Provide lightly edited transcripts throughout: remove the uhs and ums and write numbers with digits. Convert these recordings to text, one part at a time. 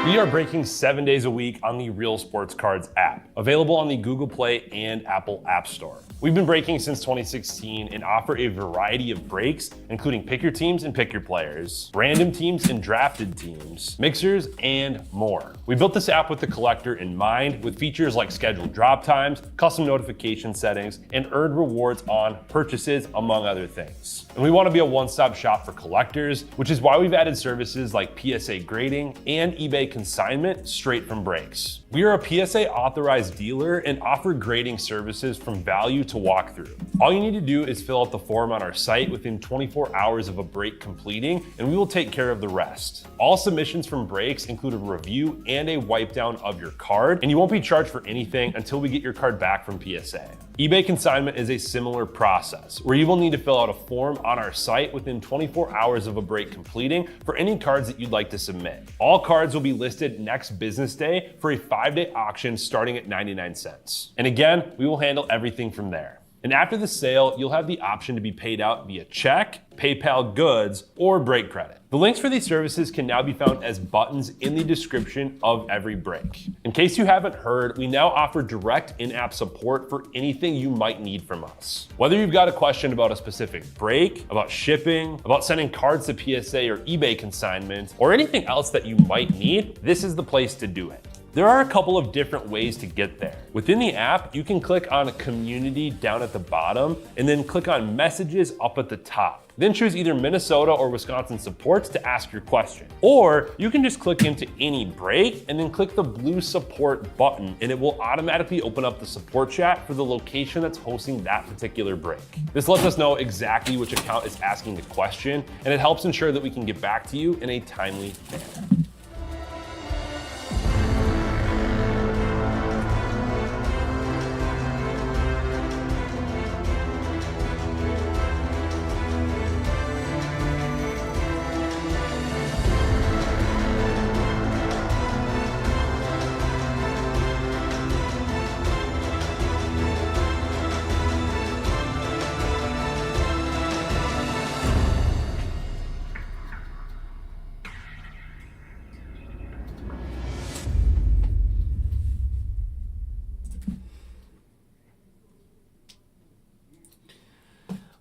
We are breaking 7 days a week on the Real Sports Cards app, available on the Google Play and Apple App Store. We've been breaking since 2016 and offer a variety of breaks, including pick your teams and pick your players, random teams and drafted teams, mixers, and more. We built this app with the collector in mind, with features like scheduled drop times, custom notification settings, and earned rewards on purchases, among other things. And we want to be a one-stop shop for collectors, which is why we've added services like PSA grading and eBay consignment straight from breaks. We are a PSA authorized dealer and offer grading services from value to walkthrough. All you need to do is fill out the form on our site within 24 hours of a break completing, and we will take care of the rest. All submissions from breaks include a review and a wipe down of your card, and you won't be charged for anything until we get your card back from PSA. eBay consignment is a similar process, where you will need to fill out a form on our site within 24 hours of a break completing for any cards that you'd like to submit. All cards will be listed next business day for a 5-day auction starting at 99 cents. And again, we will handle everything from there. And after the sale, you'll have the option to be paid out via check, PayPal goods, or break credit. The links for these services can now be found as buttons in the description of every break. In case you haven't heard, we now offer direct in-app support for anything you might need from us. Whether you've got a question about a specific break, about shipping, about sending cards to PSA or eBay consignment, or anything else that you might need, this is the place to do it. There are a couple of different ways to get there. Within the app, you can click on Community down at the bottom and then click on Messages up at the top. Then choose either Minnesota or Wisconsin supports to ask your question. Or you can just click into any break and then click the blue support button, and it will automatically open up the support chat for the location that's hosting that particular break. This lets us know exactly which account is asking the question, and it helps ensure that we can get back to you in a timely manner.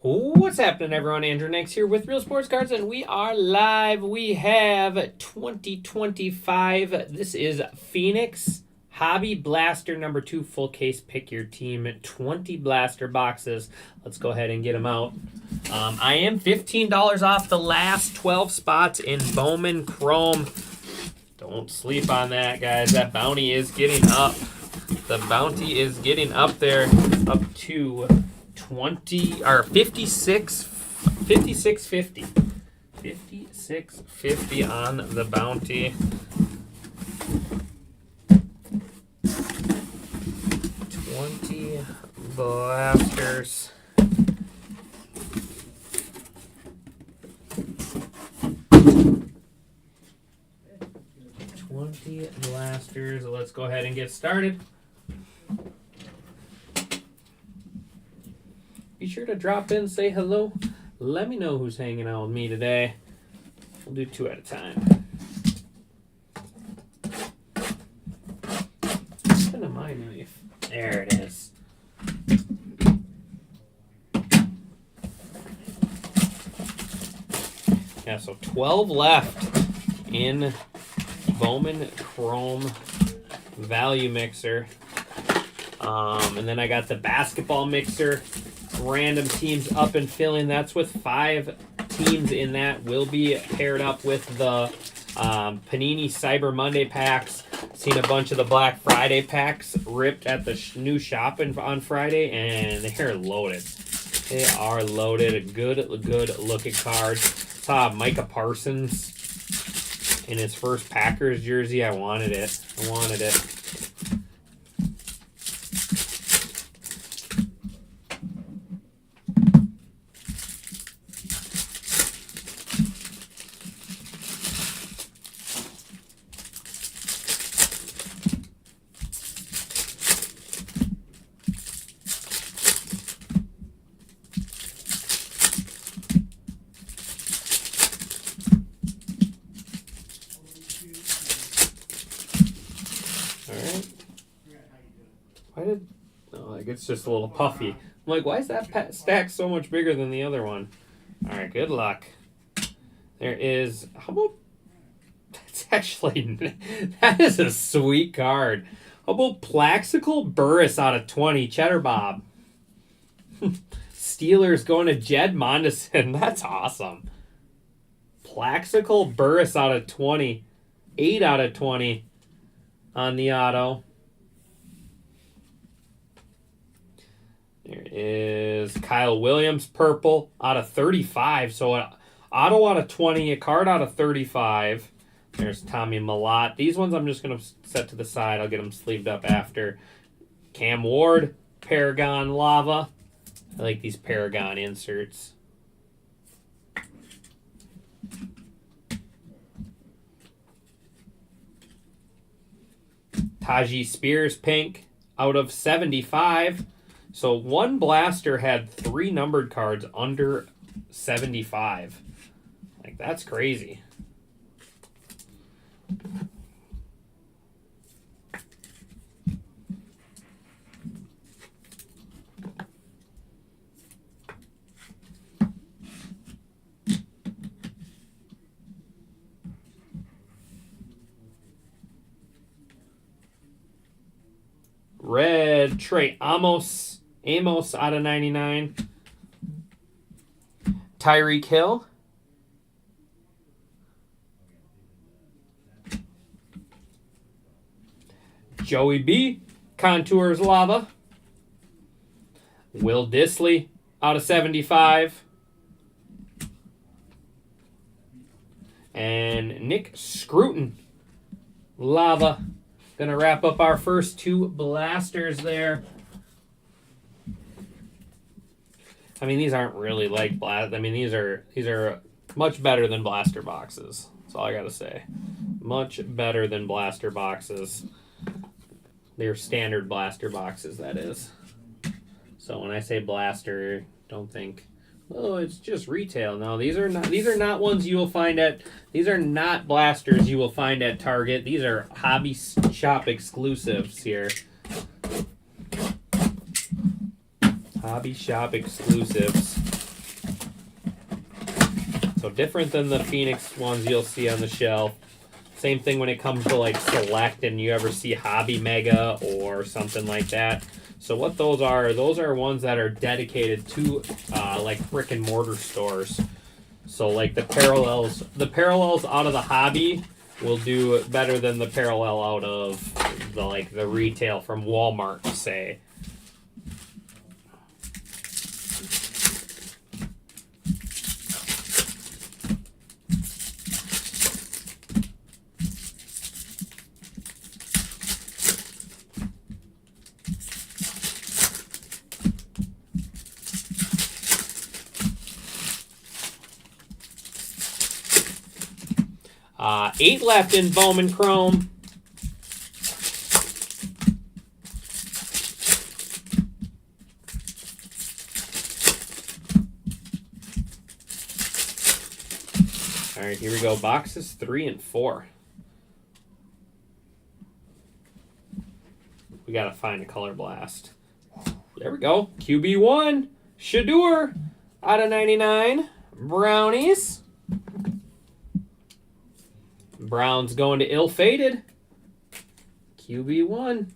What's happening, everyone? Andrew Nix here with Real Sports Cards, and we are live. We have 2025. This is Phoenix Hobby Blaster number 2 full case. Pick your team. 20 blaster boxes. Let's go ahead and get them out. I am $15 off the last 12 spots in Bowman Chrome. Don't sleep on that, guys. That bounty is getting up. The bounty is getting up there, up to 20 or 56.50 on the bounty. 20 blasters. 20 blasters. Let's go ahead and get started. Be sure to drop in, say hello. Let me know who's hanging out with me today. We'll do 2 at a time. What's into my knife? There it is. Yeah, so 12 left in Bowman Chrome Value Mixer. And then I got the basketball mixer. Random teams up and filling. That's with 5 teams in that. Will be paired up with the Panini Cyber Monday packs. Seen a bunch of the Black Friday packs ripped at the new shopping on Friday, and they're loaded. They are loaded. Good looking cards. Saw Micah Parsons in his first Packers jersey. I wanted it. Like, it's just a little puffy. I'm like, why is that stack so much bigger than the other one? All right, good luck. There is, how about, that's actually, that is a sweet card. How about Plaxical Burris out of 20, Cheddar Bob. Steelers going to Jed Mondesen. That's awesome. Plaxical Burris out of 20. 8 out of 20 on the auto. There is Kyle Williams, purple, out of 35. So an auto out of 20, a card out of 35. There's Tommy Malott. These ones I'm just going to set to the side. I'll get them sleeved up after. Cam Ward, Paragon Lava. I like these Paragon inserts. Tajee Spears, pink, out of 75. So one blaster had 3 numbered cards under 75. Like, that's crazy. Red Trey Amos out of 99. Tyreek Hill. Joey B. Contours Lava. Will Disley out of 75. And Nick Scruton Lava. Gonna wrap up our first 2 blasters there. I mean, these aren't really like blast. I mean, these are much better than blaster boxes. That's all I gotta say. Much better than blaster boxes. They're standard blaster boxes, that is. So when I say blaster, don't think, oh, it's just retail. No, these are not ones you will find at. These are not blasters you will find at Target. These are hobby shop exclusives here. Hobby shop exclusives. So different than the Phoenix ones you'll see on the shelf. Same thing when it comes to like Select and you ever see Hobby Mega or something like that. So what those are ones that are dedicated to like brick and mortar stores. So like the parallels out of the hobby will do better than the parallel out of the retail from Walmart, say. Eight left in Bowman Chrome. All right, here we go. Boxes 3 and 4. We got to find a color blast. There we go. QB1. Shador out of 99. Brownies. Browns going to ill-fated. QB1.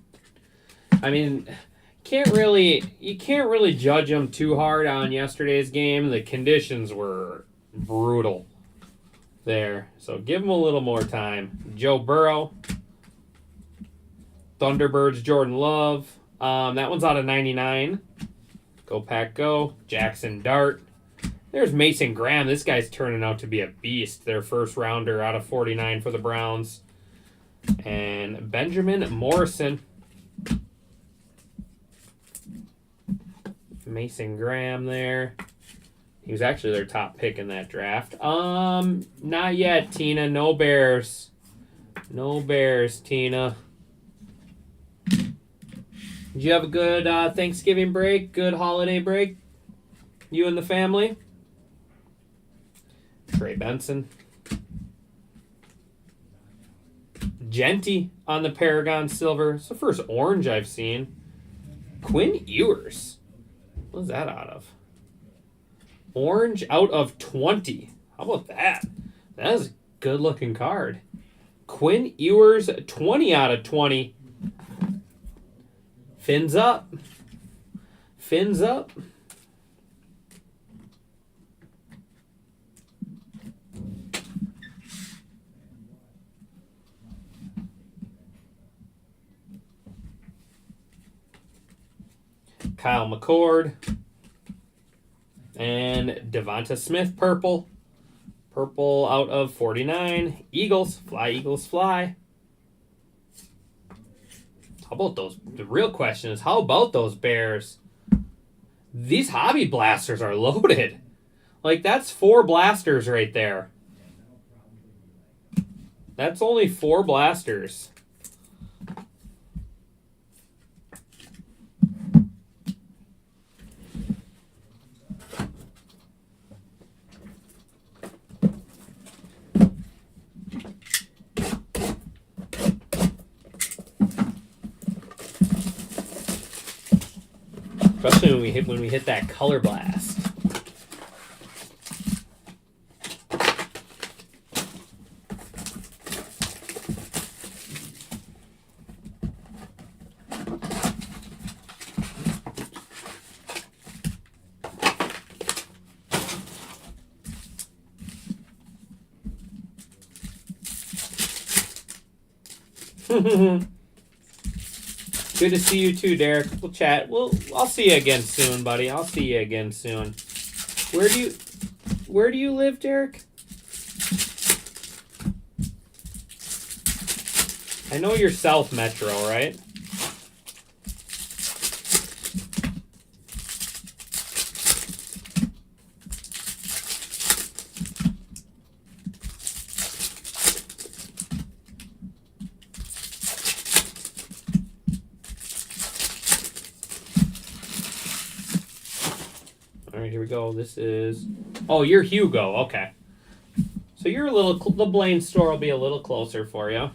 I mean, you can't really judge them too hard on yesterday's game. The conditions were brutal there. So give them a little more time. Joe Burrow. Thunderbirds, Jordan Love. That one's out of 99. Go Pack Go. Jackson Dart. There's Mason Graham. This guy's turning out to be a beast. Their first rounder out of 49 for the Browns. And Benjamin Morrison. Mason Graham there. He was actually their top pick in that draft. Not yet, Tina. No Bears. No Bears, Tina. Did you have a good Thanksgiving break? Good holiday break? You and the family? Trey Benson. Genty on the Paragon Silver. It's the first orange I've seen. Quinn Ewers. What's that out of? Orange out of 20. How about that? That is a good looking card. Quinn Ewers, 20 out of 20. Fins up. Fins up. Kyle McCord. And Devonta Smith, purple. Purple out of 49. Eagles. Fly, Eagles, fly. How about those? The real question is, how about those Bears? These hobby blasters are loaded. Like, that's 4 blasters right there. That's only 4 blasters. Especially when we hit that color blast. Good to see you too, Derek. We'll chat. I'll see you again soon, buddy. I'll see you again soon. Where do you live, Derek? I know you're South Metro, right? All right, here we go. This is... Oh, you're Hugo. Okay. So you're a little... The Blaine store will be a little closer for you.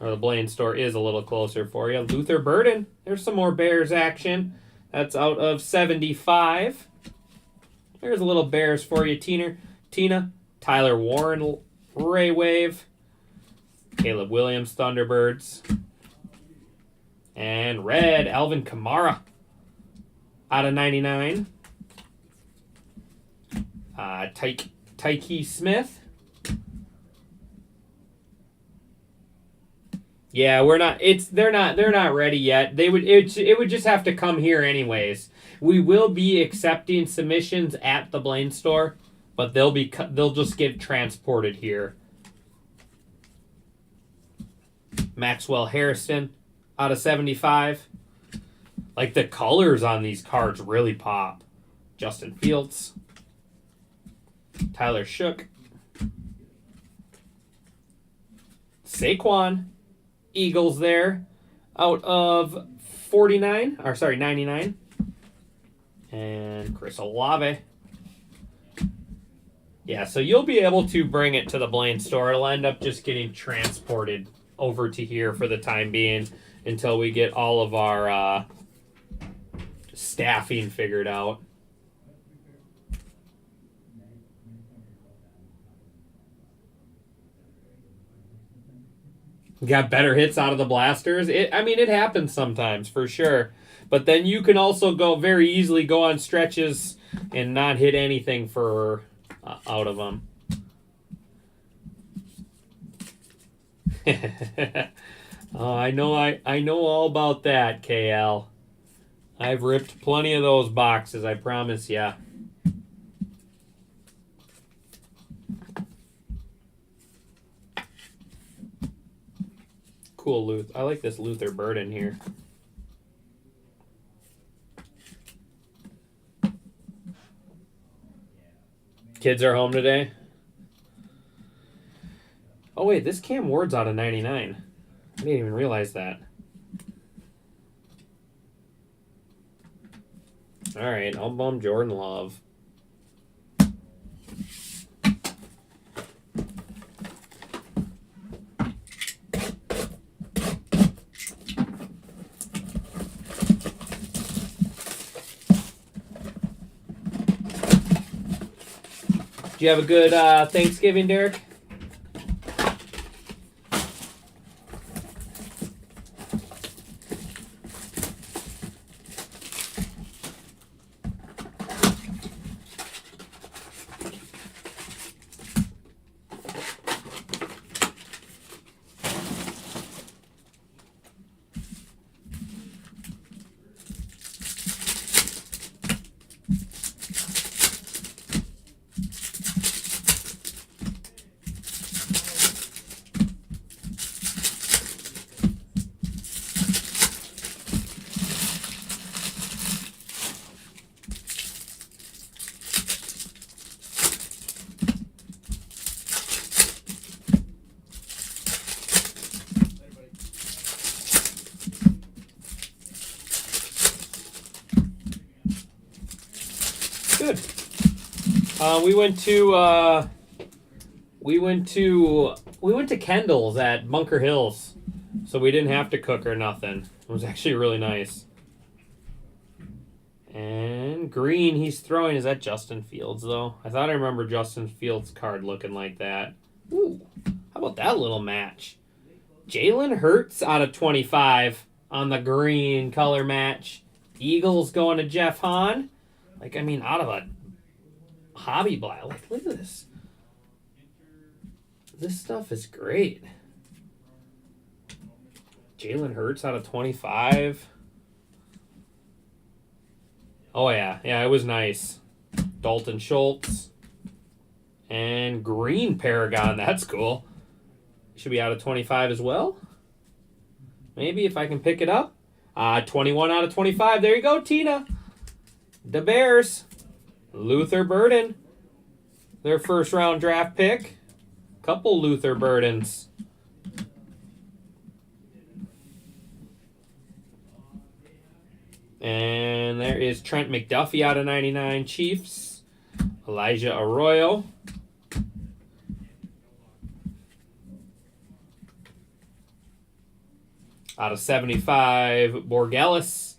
Or the Blaine store is a little closer for you. Luther Burden. There's some more Bears action. That's out of 75. There's a little Bears for you, Tina. Tyler Warren, Ray Wave. Caleb Williams, Thunderbirds. And red, Alvin Kamara. Out of 99. Tyke Smith. Yeah, they're not ready yet. It would just have to come here anyways. We will be accepting submissions at the Blaine store, but they'll just get transported here. Maxwell Harrison out of 75. Like, the colors on these cards really pop. Justin Fields. Tyler Shook. Saquon. Eagles there. Out of 99. And Chris Olave. Yeah, so you'll be able to bring it to the Blaine store. It'll end up just getting transported over to here for the time being until we get all of our... staffing figured out. Got better hits out of the blasters. It happens sometimes for sure. But then you can also very easily go on stretches and not hit anything for out of them. Oh, I know all about that, KL. I've ripped plenty of those boxes, I promise ya. Cool, Luther. I like this Luther Burden here. Kids are home today? Oh, wait, this Cam Ward's out of 99. I didn't even realize that. All right, I'll bum Jordan Love. Did you have a good Thanksgiving, Derek? Good. We went to Kendall's at Bunker Hills, so we didn't have to cook or nothing. It was actually really nice. And green, he's throwing. Is that Justin Fields though? I thought I remember Justin Fields' card looking like that. Ooh, how about that little match? Jalen Hurts out of 25 on the green color match. Eagles going to Jeff Hahn. Like, I mean, out of a hobby black. Like, look at this. This stuff is great. Jalen Hurts out of 25. Oh, yeah. Yeah, it was nice. Dalton Schultz. And green Paragon. That's cool. Should be out of 25 as well. Maybe if I can pick it up. 21 out of 25. There you go, Tina. The Bears. Luther Burden. Their first round draft pick. Couple Luther Burdens. And there is Trent McDuffie out of 99 Chiefs. Elijah Arroyo. Out of 75, Borgelis,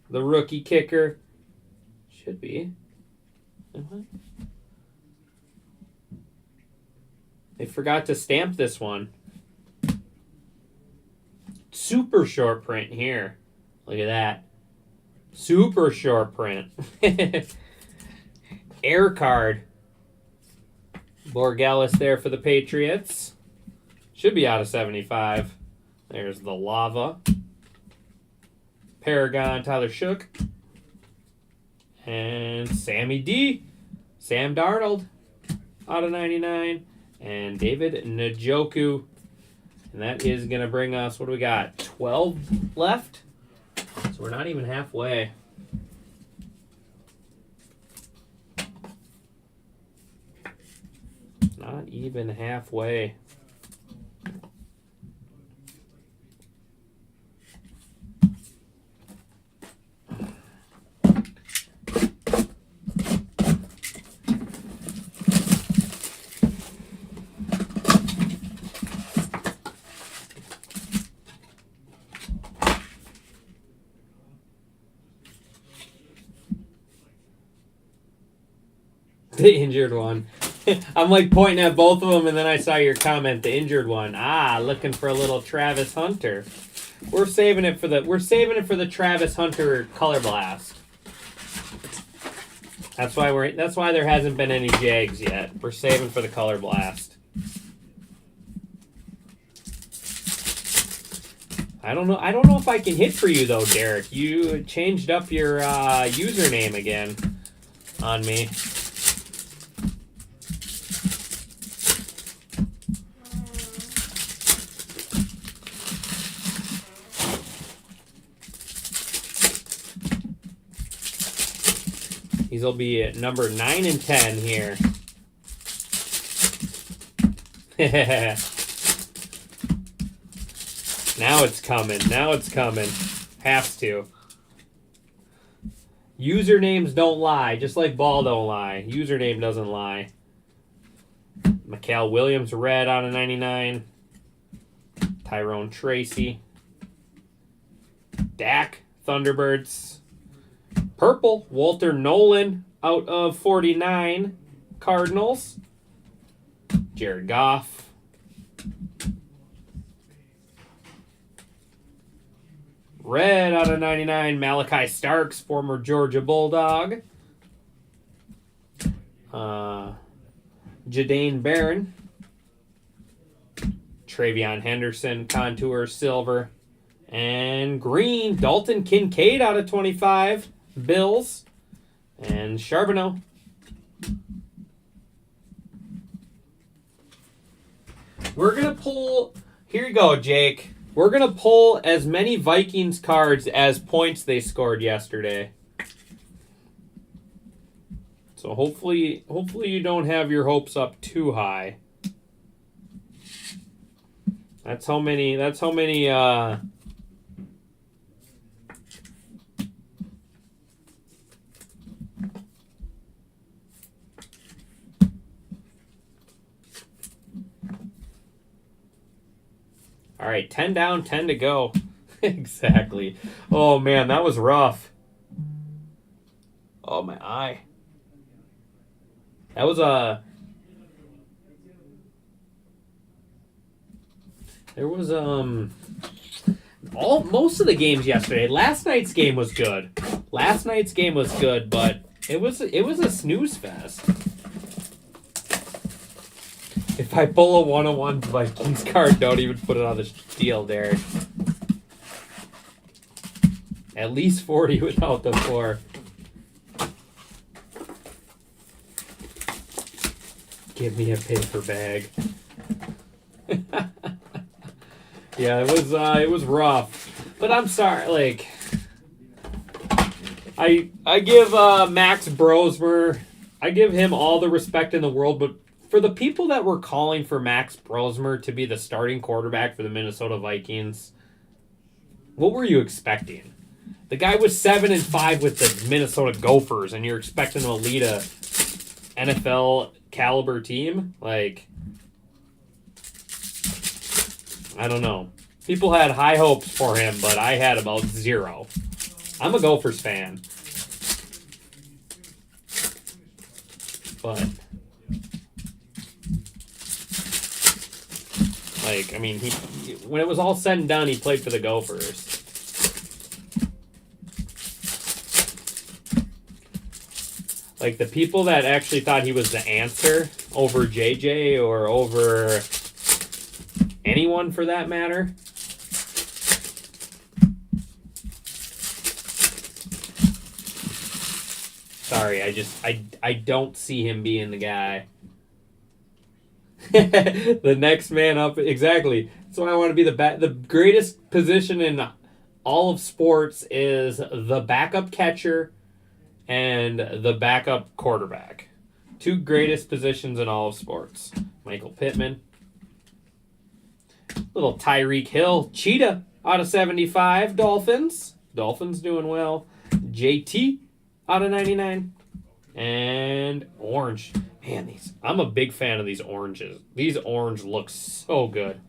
the rookie kicker. Should be. They forgot to stamp this one. Super short print here. Look at that. Super short print. Air card. Borgelis there for the Patriots. Should be out of 75. There's the Lava. Paragon, Tyler Shook. And Sammy D. Sam Darnold out of 99. And David Njoku. And that is going to bring us, what do we got? 12 left? So we're not even halfway. Not even halfway. The injured one. I'm like pointing at both of them, and then I saw your comment, the injured one. Looking for a little Travis Hunter. We're saving it for the Travis Hunter Color Blast. That's why there hasn't been any Jags yet. We're saving for the Color Blast. I don't know if I can hit for you though, Derek. You changed up your username again on me. These will be at number 9 and 10 here. Now it's coming. Now it's coming. Has to. Usernames don't lie, just like ball don't lie. Username doesn't lie. Mikael Williams, red out of 99. Tyrone Tracy. Dak, Thunderbirds. Purple, Walter Nolan out of 49. Cardinals. Jared Goff. Red out of 99, Malachi Starks, former Georgia Bulldog. Jadane Barron. Travion Henderson, Contour Silver. And green, Dalton Kincaid out of 25, Bills. And Charbonneau. We're going to pull... Here you go, Jake. We're going to pull as many Vikings cards as points they scored yesterday. So hopefully you don't have your hopes up too high. That's how many All right, 10 down, 10 to go. Exactly. Oh, man, that was rough. Oh, my eye. That was There was, most of the games yesterday. Last night's game was good. But it was a snooze fest. If I pull a 101 Vikings card, don't even put it on the deal, Derek. At least 40 without the 4. Give me a paper bag. Yeah, it was rough. But I'm sorry, like I give Max Brosmer, I give him all the respect in the world, but for the people that were calling for Max Brosmer to be the starting quarterback for the Minnesota Vikings, what were you expecting? The guy was 7-5 with the Minnesota Gophers, and you're expecting him to lead a NFL caliber team? Like, I don't know. People had high hopes for him, but I had about 0. I'm a Gophers fan. But like, I mean, he when it was all said and done, he played for the Gophers. Like, the people that actually thought he was the answer over JJ or over anyone for that matter. Sorry, I don't see him being the guy. The next man up, exactly. That's why I want to be the greatest position in all of sports is the backup catcher and the backup quarterback. 2 greatest positions in all of sports. Michael Pittman. Little Tyreek Hill. Cheetah out of 75. Dolphins. Dolphins doing well. JT out of 99. And orange. Man, I'm a big fan of these oranges. These orange look so good.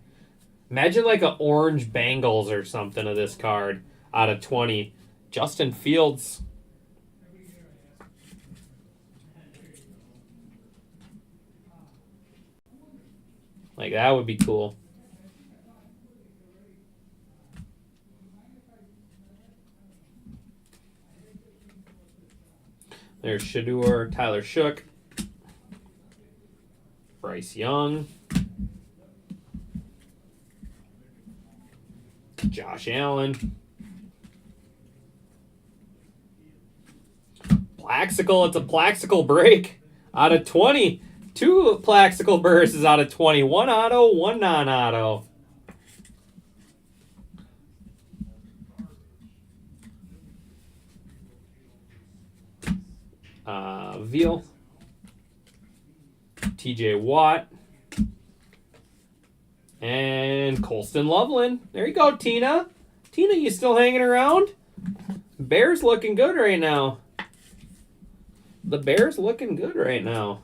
Imagine like an orange Bengals or something of this card out of 20. Justin Fields. Like, that would be cool. There's Shador, Tyler Shook, Bryce Young, Josh Allen, Plaxicle. It's a Plaxicle break out of 20. 2 Plaxicle bursts out of 20. 1 auto, 1 non-auto. Veal. TJ Watt. And Colston Loveland. There you go, Tina. Tina, you still hanging around? Bears looking good right now. The Bears looking good right now.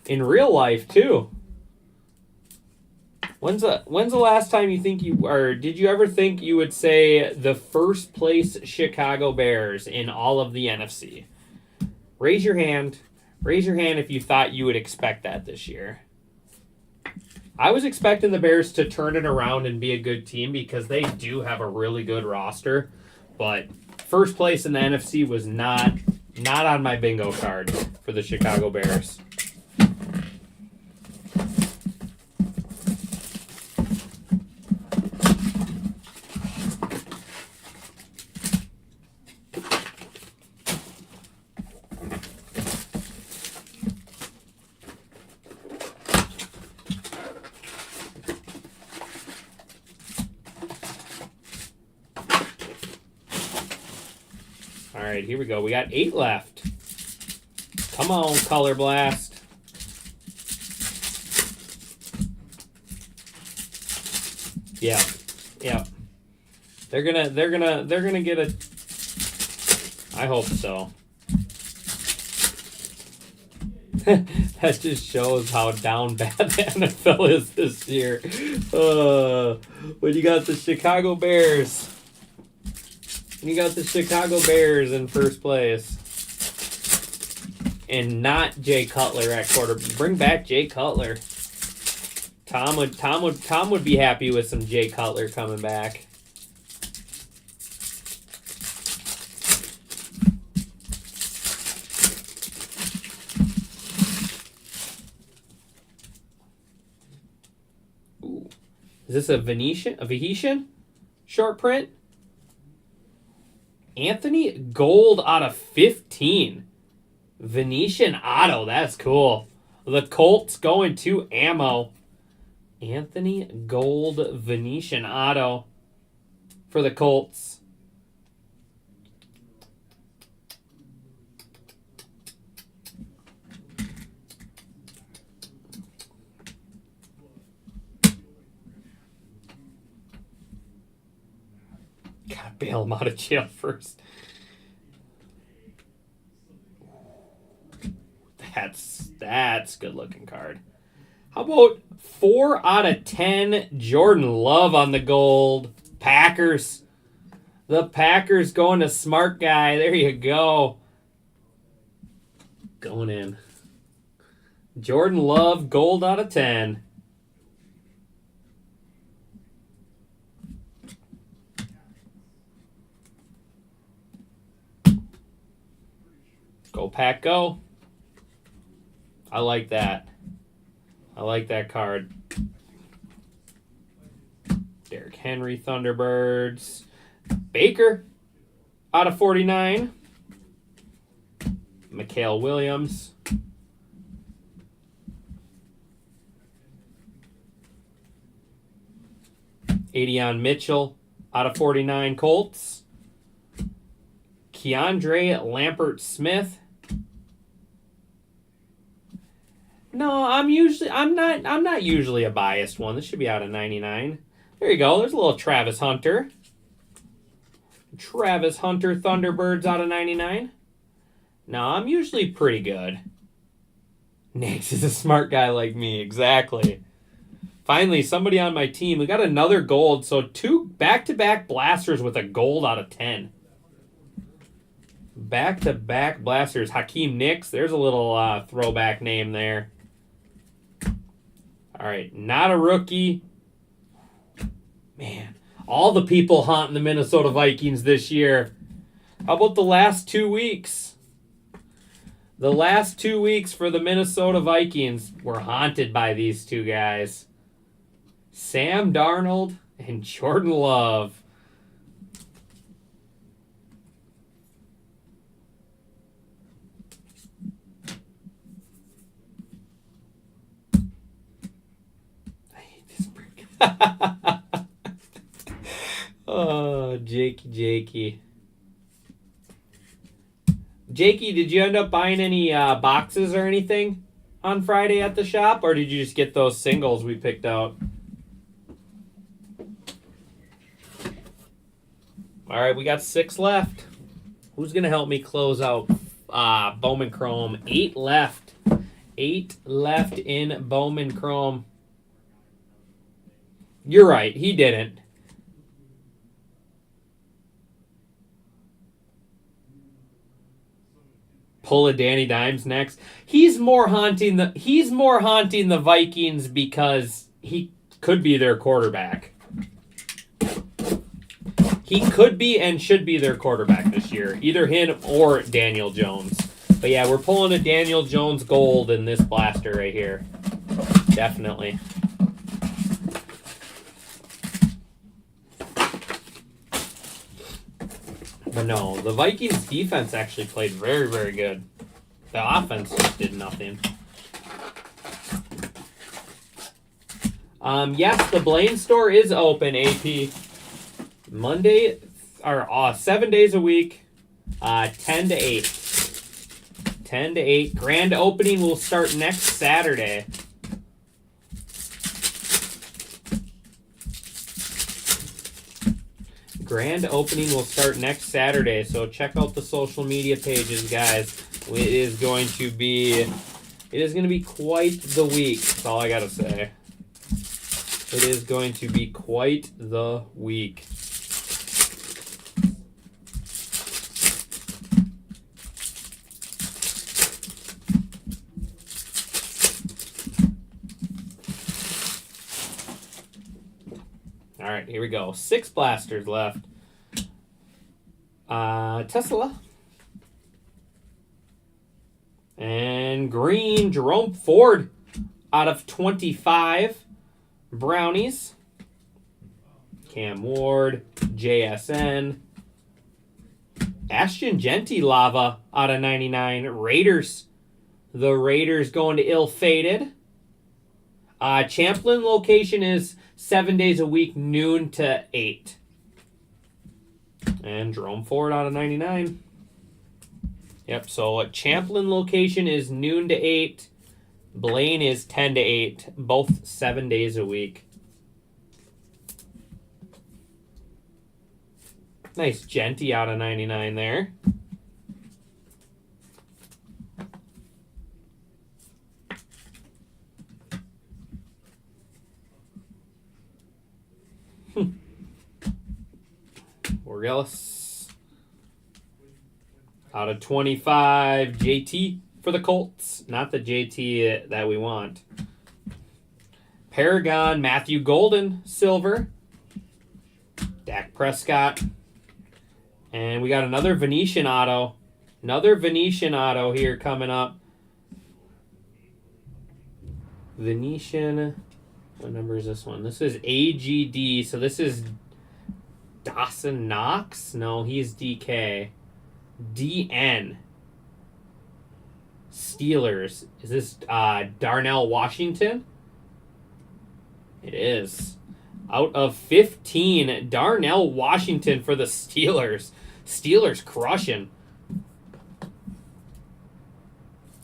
In real life, too. When's the last time you think did you ever think you would say the first place Chicago Bears in all of the NFC? Raise your hand. Raise your hand if you thought you would expect that this year. I was expecting the Bears to turn it around and be a good team because they do have a really good roster. But first place in the NFC was not on my bingo card for the Chicago Bears. All right, here we go. We got 8 left. Come on, Color Blast. Yeah. They're gonna get a. I hope so. That just shows how down bad the NFL is this year. When you got the Chicago Bears. You got the Chicago Bears in first place. And not Jay Cutler at quarter. Bring back Jay Cutler. Tom would be happy with some Jay Cutler coming back. Ooh. Is this a Venetian short print? Anthony Gold out of 15. Venetian auto. That's cool. The Colts going to ammo. Anthony Gold Venetian auto for the Colts. Gotta bail him out of jail first. That's good looking card. How about 4 out of 10 Jordan Love on the gold? Packers. The Packers going to smart guy. There you go. Going in. Jordan Love, gold out of 10. Go Pack, go. I like that. I like that card. Derrick Henry, Thunderbirds. Baker, out of 49. Mikhail Williams. Adion Mitchell, out of 49 Colts. Keandre Lampert-Smith. No, I'm not usually a biased one. This should be out of 99. There you go. There's a little Travis Hunter. Travis Hunter Thunderbirds out of 99. No, I'm usually pretty good. Nix is a smart guy like me. Exactly. Finally, somebody on my team. We got another gold. So 2 back-to-back blasters with a gold out of 10. Back-to-back blasters. Hakeem Nicks. There's a little throwback name there. All right, not a rookie. Man, all the people haunting the Minnesota Vikings this year. How about the last 2 weeks? The last 2 weeks for the Minnesota Vikings were haunted by these 2 guys. Sam Darnold and Jordan Love. Oh, Jakey. Jakey, did you end up buying any boxes or anything on Friday at the shop, or did you just get those singles we picked out? All right, we got 6 left. Who's going to help me close out Bowman Chrome? 8 left. 8 left in Bowman Chrome. You're right, he didn't. pull a Danny Dimes next. He's more haunting the Vikings because he could be their quarterback. He could be and should be their quarterback this year. Either him or Daniel Jones. But yeah, we're pulling a Daniel Jones gold in this blaster right here. Definitely. But no, the Vikings defense actually played very, very good. The offense just did nothing. Yes, the Blaine store is open, AP. Monday, or 7 days a week, 10 to 8. 10 to 8. Grand opening will start next Saturday. Grand opening will start next Saturday, so check out the social media pages, guys. It is going to be quite the week. That's all I gotta say. It is going to be quite the week. All right, here we go. 6 blasters left. Tesla. And green, Jerome Ford out of 25. Brownies. Cam Ward, JSN. Ashton Genty Lava out of 99. Raiders. The Raiders going to ill-fated. Champlin location is 7 days a week, noon to 8. And Jerome Ford out of 99. Yep, so Champlin location is noon to 8. Blaine is 10 to 8. Both 7 days a week. Nice Genty out of 99 there. Morellis out of 25. JT for the Colts. Not the JT that we want. Paragon, Matthew Golden, silver. Dak Prescott. And we got another Venetian auto. Another Venetian auto here coming up. Venetian. What number is this one? This is AGD. So this is Dawson Knox? No, he's DK. DN. Steelers. Is this Darnell Washington? It is. Out of 15, Darnell Washington for the Steelers. Steelers crushing.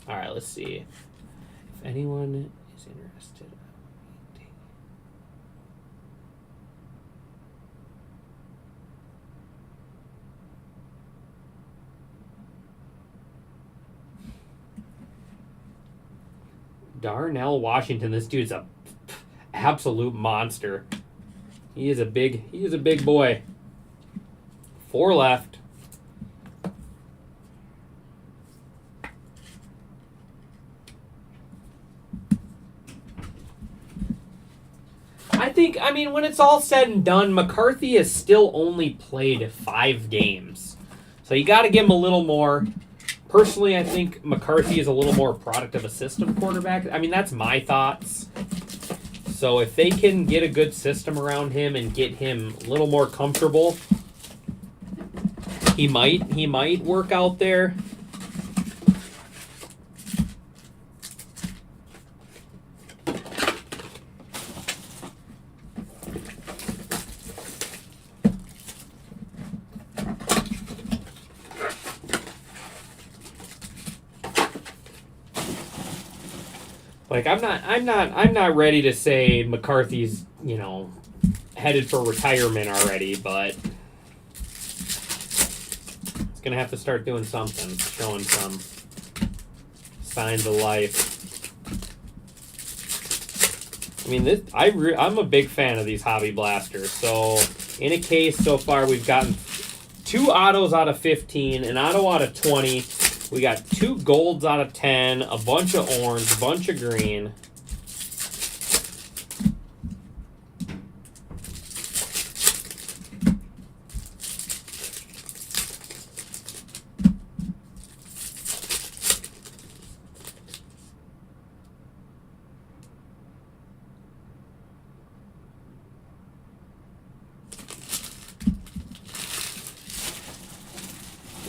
All right, let's see. If anyone is interested. Darnell Washington, this dude's a absolute monster. He is a big boy. 4 left. I mean, when it's all said and done, McCarthy has still only played 5 games. So you got to give him a little more. Personally, I think McCarthy is a little more product of a system quarterback. I mean, that's my thoughts. So if they can get a good system around him and get him a little more comfortable, he might work out there. Like I'm not ready to say McCarthy's, headed for retirement already, but it's gonna have to start doing something, showing some signs of life. I mean, I'm a big fan of these hobby blasters. So in a case so far, we've gotten 2 autos out of 15, an auto out of 20, We got 2 golds out of 10, a bunch of orange, a bunch of green.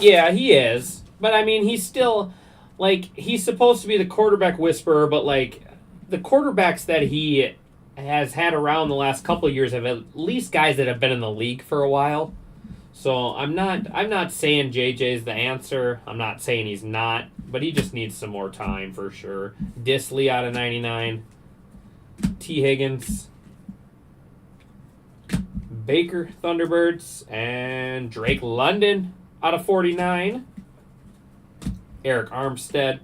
Yeah, he is. But, I mean, he's still, like, he's supposed to be the quarterback whisperer, but, like, the quarterbacks that he has had around the last couple of years have at least guys that have been in the league for a while. So I'm not saying JJ's the answer. I'm not saying he's not, but he just needs some more time for sure. Disley out of 99. T. Higgins. Baker Thunderbirds. And Drake London out of 49. Eric Armstead.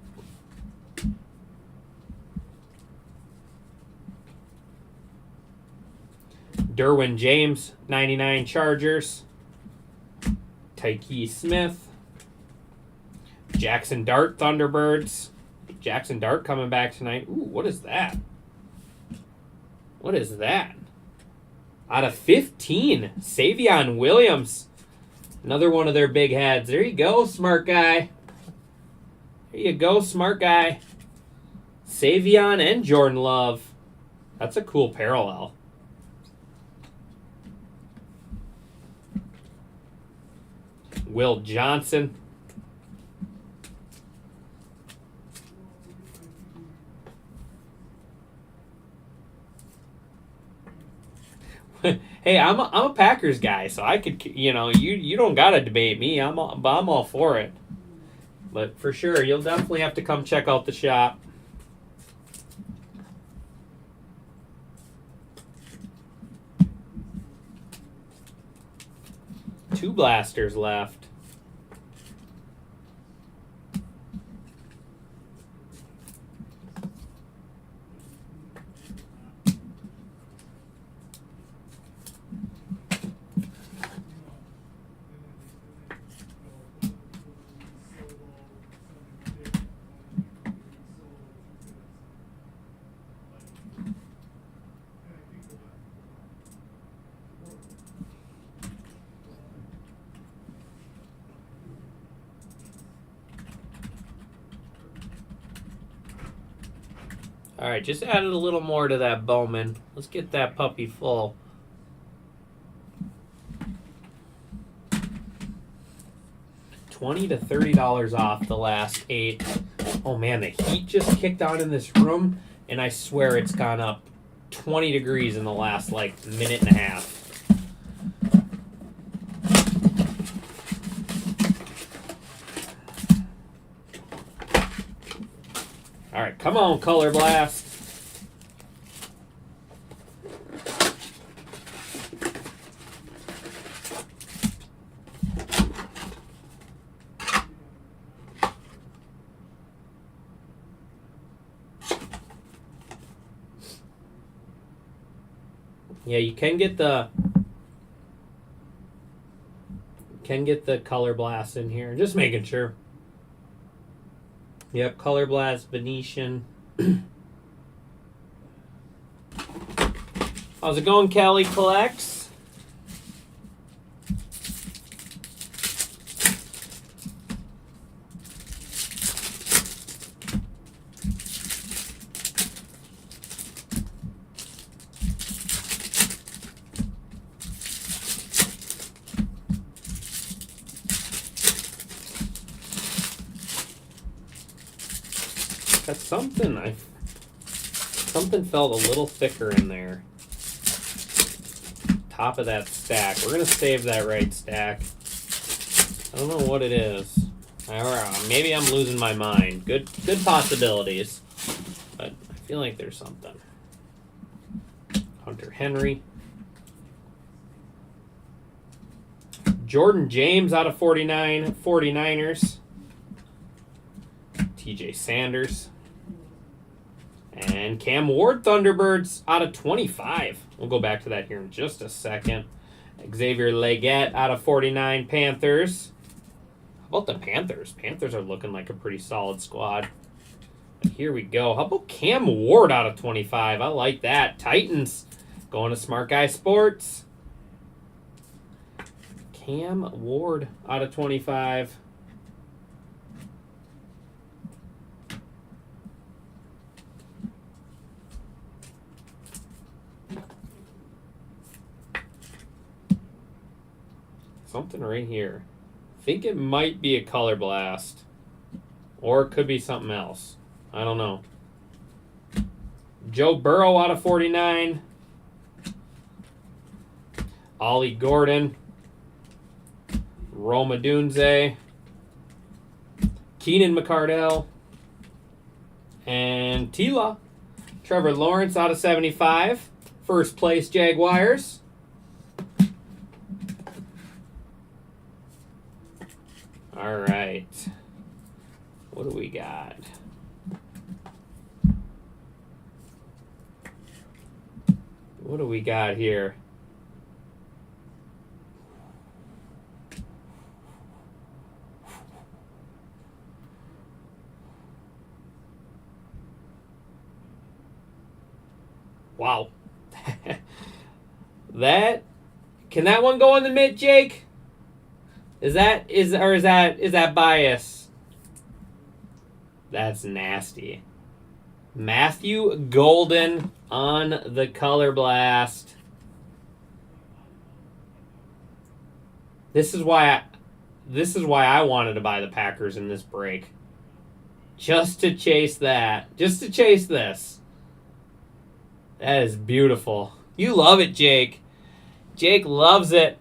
Derwin James, 99 Chargers. Tyke Smith. Jackson Dart Thunderbirds. Jackson Dart coming back tonight. Ooh, what is that? What is that? Out of 15, Savion Williams. Another one of their big heads. There you go, smart guy. There you go, smart guy. Savion and Jordan Love. That's a cool parallel. Will Johnson. Hey, I'm a Packers guy, so I could, you don't gotta debate me. I'm all for it. But for sure, you'll definitely have to come check out the shop. Two blasters left. All right, just added a little more to that Bowman. Let's get that puppy full. $20 to $30 off the last 8. Oh man, the heat just kicked on in this room, and I swear it's gone up 20 degrees in the last minute and a half. All right, come on, Color Blast. Yeah, you can get the Color Blast in here. Just making sure. Yep, Color Blast, Venetian. How's it going, Kelly Collects? Got something felt a little thicker in there. Top of that stack. We're gonna save that right stack. I don't know what it is. Maybe I'm losing my mind. Good possibilities, but I feel like there's something. Hunter Henry. Jordan James out of 49, 49ers. TJ Sanders. And Cam Ward Thunderbirds out of 25. We'll go back to that here in just a second. Xavier Leggett out of 49 Panthers. How How about the Panthers? Panthers are looking like a pretty solid squad. Here we go. How about Cam Ward out of 25? I like that. Titans going to Smart Guy Sports. Cam Ward out of 25. Something right here. I think it might be a color blast. Or it could be something else. I don't know. Joe Burrow out of 49. Ollie Gordon. Roma Dunze. Keenan McCardell. And Tila. Trevor Lawrence out of 75. First place Jaguars. All right. What do we got? What do we got here? Wow. Can that one go in the mid, Jake? Is that bias? That's nasty. Matthew Golden on the color blast. This is why I wanted to buy the Packers in this break. Just to chase that. Just to chase this. That is beautiful. You love it, Jake. Jake loves it.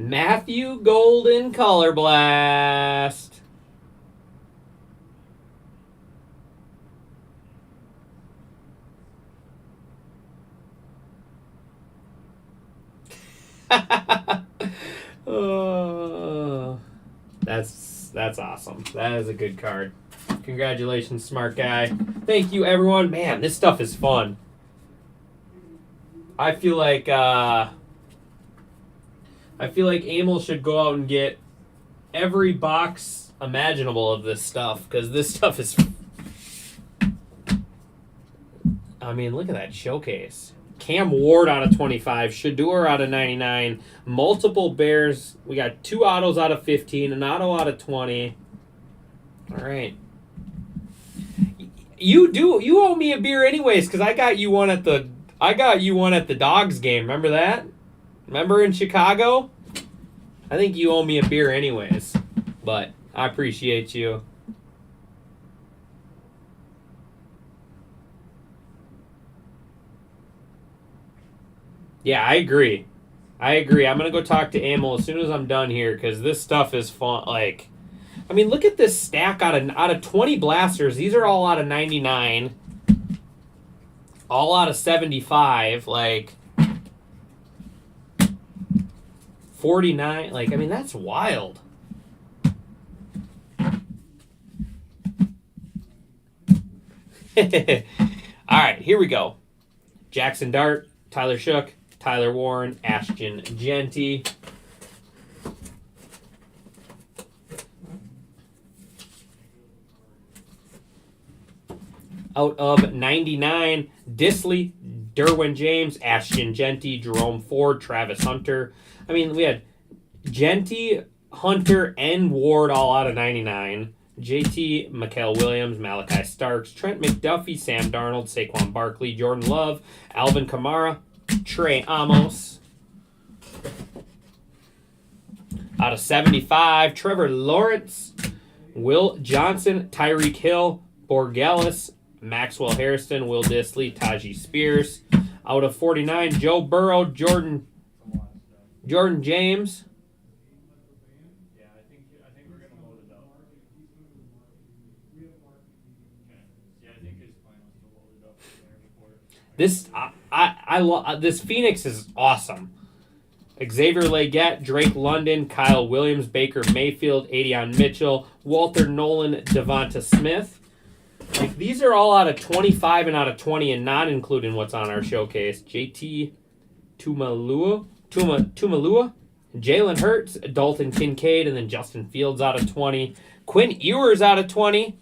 Matthew Golden color blast. Oh, that's awesome. That is a good card. Congratulations, smart guy. Thank you, everyone. Man, this stuff is fun. I feel like Emil should go out and get every box imaginable of this stuff, because this stuff is... I mean, look at that showcase. Cam Ward out of 25. Shador out of 99. Multiple Bears. We got 2 autos out of 15. An auto out of 20. All right. You owe me a beer anyways, because I got you one at the Dogs game. Remember that? Remember in Chicago? I think you owe me a beer anyways. But I appreciate you. Yeah, I agree. I'm going to go talk to Emil as soon as I'm done here, because this stuff is fun. Like, I mean, look at this stack out of 20 blasters. These are all out of 99. All out of 75. Like, 49. Like, I mean, that's wild. All right, here we go. Jackson Dart, Tyler Shook, Tyler Warren, Ashton Genty. Out of 99, Disley, Derwin James, Ashton Genty, Jerome Ford, Travis Hunter. I mean, we had Genty, Hunter, and Ward all out of 99. JT, Mikael Williams, Malachi Starks, Trent McDuffie, Sam Darnold, Saquon Barkley, Jordan Love, Alvin Kamara, Trey Amos. Out of 75, Trevor Lawrence, Will Johnson, Tyreek Hill, Borgelis, Maxwell Harrison, Will Disley, Tajee Spears. Out of 49, Joe Burrow, Jordan James. I love this. Phoenix is awesome. Xavier Legette, Drake London, Kyle Williams, Baker Mayfield, Adion Mitchell, Walter Nolan, Devonta Smith. Like, these are all out of 25 and out of 20, and not including what's on our showcase. JT Tumalua, Jalen Hurts, Dalton Kincaid, and then Justin Fields out of 20. Quinn Ewers out of 20.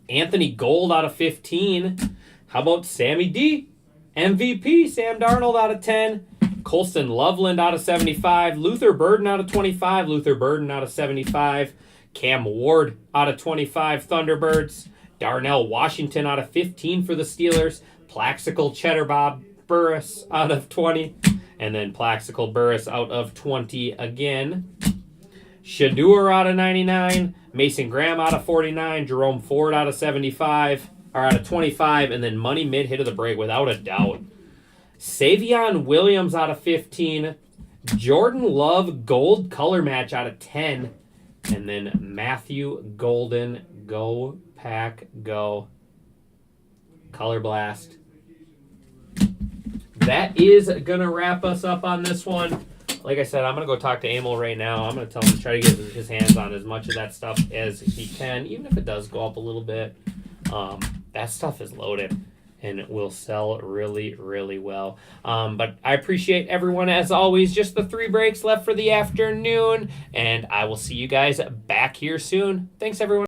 Anthony Gold out of 15. How about Sammy D? MVP, Sam Darnold out of 10. Colston Loveland out of 75. Luther Burden out of 25. Luther Burden out of 75. Cam Ward out of 25. Thunderbirds. Darnell Washington out of 15 for the Steelers. Plaxical Cheddar Bob Burris out of 20. And then Plaxical Burris out of 20 again. Shadur out of 99. Mason Graham out of 49. Jerome Ford out of 75. Or out of 25. And then Money Mid hit of the break without a doubt. Savion Williams out of 15. Jordan Love gold color match out of 10. And then Matthew Golden, go pack, go. Color Blast. That is going to wrap us up on this one. Like I said, I'm going to go talk to Emil right now. I'm going to tell him to try to get his hands on as much of that stuff as he can, even if it does go up a little bit. That stuff is loaded and will sell really, really well. But I appreciate everyone, as always. Just the 3 breaks left for the afternoon, and I will see you guys back here soon. Thanks, everyone.